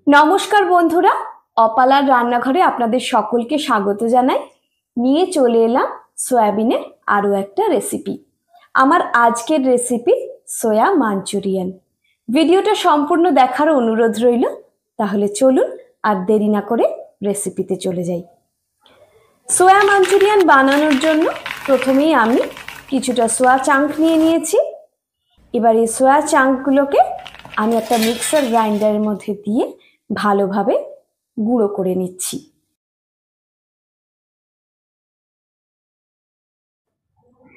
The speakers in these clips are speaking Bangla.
নমস্কার বন্ধুরা, অপালার রান্নাঘরে আপনাদের সকলকে স্বাগত জানাই। নিয়ে চলে এলাম সয়াবিনের আরও একটা রেসিপি। আমার আজকের রেসিপি সোয়া মাঞ্চুরিয়ান। ভিডিওটা সম্পূর্ণ দেখার অনুরোধ রইল। তাহলে চলুন আর দেরি না করে রেসিপিতে চলে যাই। সোয়া মাঞ্চুরিয়ান বানানোর জন্য প্রথমেই আমি কিছুটা সোয়া চাঙ্ক নিয়ে নিয়েছি। এবার এই সোয়া চাঙ্কগুলোকে আমি একটা মিক্সার গ্রাইন্ডারের মধ্যে দিয়ে ভালোভাবে গুঁড়ো করে নিচ্ছি।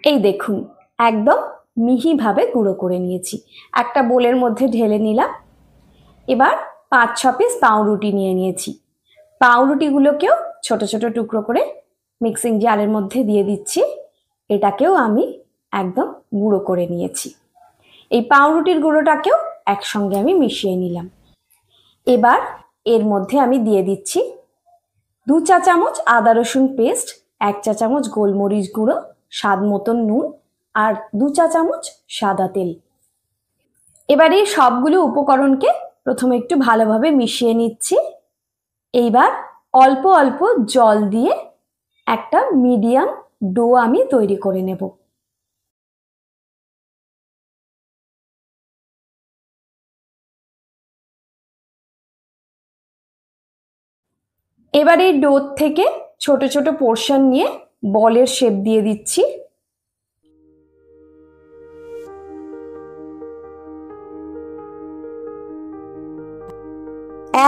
এই দেখুন, একদম মিহিভাবে গুঁড়ো করে নিয়েছি। একটা বোলের মধ্যে ঢেলে নিলাম। এবার 5-6 পিস পাউরুটি নিয়ে নিয়েছি। পাউরুটিগুলোকেও ছোট ছোট টুকরো করে মিক্সিং জারের মধ্যে দিয়ে দিচ্ছি। এটাকেও আমি একদম গুঁড়ো করে নিয়েছি। এই পাউরুটির গুঁড়োটাকেও একসঙ্গে আমি মিশিয়ে নিলাম। এবার এর মধ্যে আমি দিয়ে দিচ্ছি 2 চা চামচ আদা রসুন পেস্ট, 1 চা চামচ গোলমরিচ গুঁড়ো, স্বাদ মতন নুন আর 2 চা চামচ সাদা তেল। এবার এই সবগুলো উপকরণকে প্রথমে একটু ভালোভাবে মিশিয়ে নিচ্ছি। এইবার অল্প অল্প জল দিয়ে একটা মিডিয়াম ডো আমি তৈরি করে নেব। এবার এই ডো থেকে ছোট ছোট পোর্শন নিয়ে বলের শেপ দিয়ে দিচ্ছি।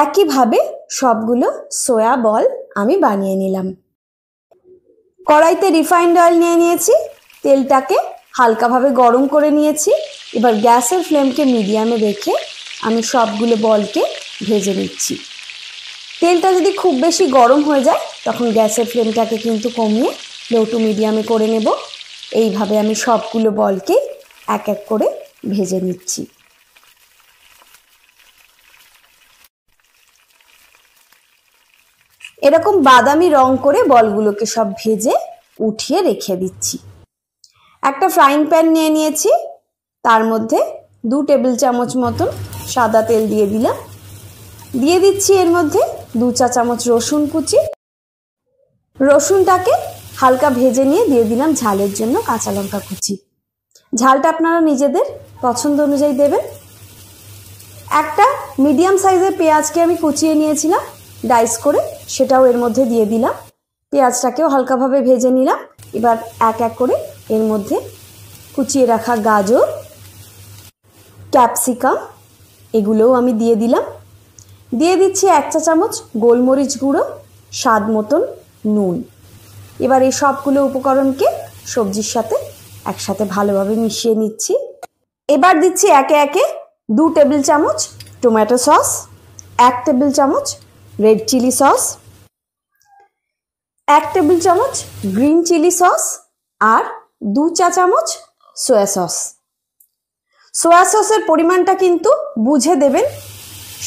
একইভাবে সবগুলো সোয়া বল আমি বানিয়ে নিলাম। কড়াইতে রিফাইন্ড অয়েল নিয়ে নিয়েছি। তেলটাকে হালকাভাবে গরম করে নিয়েছি। এবার গ্যাসের ফ্লেমকে মিডিয়ামে রেখে আমি সবগুলো বলকে ভেজে নিচ্ছি। তেলটা যদি খুব বেশি গরম হয়ে যায় তখন গ্যাসের ফ্লেমটাকে কিন্তু কমিয়ে লো টু মিডিয়ামে করে নেব। এইভাবে আমি সবগুলো বলকে এক এক করে ভেজে নিচ্ছি। এরকম বাদামি রং করে বলগুলোকে সব ভেজে উঠিয়ে রেখে দিচ্ছি। একটা ফ্রাইং প্যান নিয়ে নিয়েছি। তার মধ্যে 2 টেবিল চামচ মতন সাদা তেল দিয়ে দিলাম। দিয়ে দিচ্ছি এর মধ্যে 2 চা চামচ রসুন কুচি। রসুনটাকে হালকা ভেজে নিয়ে দিয়ে দিলাম ঝালের জন্য কাঁচা লঙ্কা কুচি। ঝালটা আপনারা নিজেদের পছন্দ অনুযায়ী দেবেন। একটা মিডিয়াম সাইজের পেঁয়াজকে আমি কুচিয়ে নিয়েছিলাম ডাইস করে, সেটাও এর মধ্যে দিয়ে দিলাম। পেঁয়াজটাকেও হালকাভাবে ভেজে নিলাম। এবার এক এক করে এর মধ্যে কুচিয়ে রাখা গাজর, ক্যাপসিকাম এগুলোও আমি দিয়ে দিলাম। দিয়ে দিচ্ছি 1 চা চামচ গোলমরিচ গুঁড়ো, স্বাদ মতন নুন। এবার এই সবগুলো উপকরণকে সবজির সাথে একসাথে ভালোভাবে মিশিয়ে নিচ্ছি। এবার দিচ্ছি একে একে 2 টেবিল চামচ টমেটো সস, 1 টেবিল চামচ রেড চিলি সস, 1 টেবিল চামচ গ্রিন চিলি সস আর 2 চা চামচ সোয়া সস। সোয়া সসের পরিমাণটা কিন্তু বুঝে দেবেন,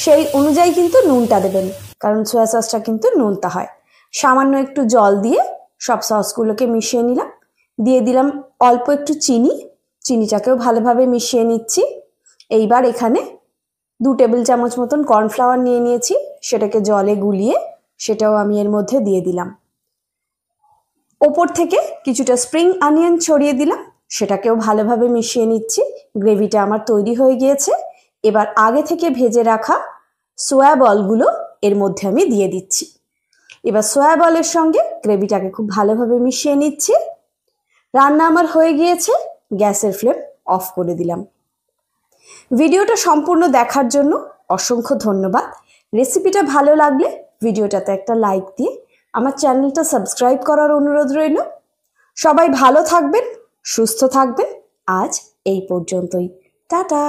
সেই অনুযায়ী কিন্তু নুনটা দেবেন, কারণ সোয়া সসটা কিন্তু নুনতা হয়। সামান্য একটু জল দিয়ে সব সসগুলোকে মিশিয়ে নিলাম। দিয়ে দিলাম অল্প একটু চিনি। চিনিটাকেও ভালোভাবে মিশিয়ে নিচ্ছি। এইবার এখানে 2 টেবিল চামচ মতন কর্নফ্লাওয়ার নিয়ে নিয়েছি। সেটাকে জলে গুলিয়ে সেটাও আমি এর মধ্যে দিয়ে দিলাম। ওপর থেকে কিছুটা স্প্রিং অনিয়ন ছড়িয়ে দিলাম। সেটাকেও ভালোভাবে মিশিয়ে নিচ্ছি। গ্রেভিটা আমার তৈরি হয়ে গিয়েছে। এবার আগে থেকে ভেজে রাখা সোয়া বলগুলো এর মধ্যে আমি দিয়ে দিচ্ছি। এবার সোয়া বলের সঙ্গে গ্রেভিটাকে খুব ভালোভাবে মিশিয়ে নিচ্ছি। রান্না আমার হয়ে গিয়েছে। গ্যাসের ফ্লেম অফ করে দিলাম। ভিডিওটা সম্পূর্ণ দেখার জন্য অসংখ্য ধন্যবাদ। রেসিপিটা ভালো লাগলে ভিডিওটাতে একটা লাইক দিয়ে আমার চ্যানেলটা সাবস্ক্রাইব করার অনুরোধ রইল। সবাই ভালো থাকবেন, সুস্থ থাকবেন। আজ এই পর্যন্তই। টাটা।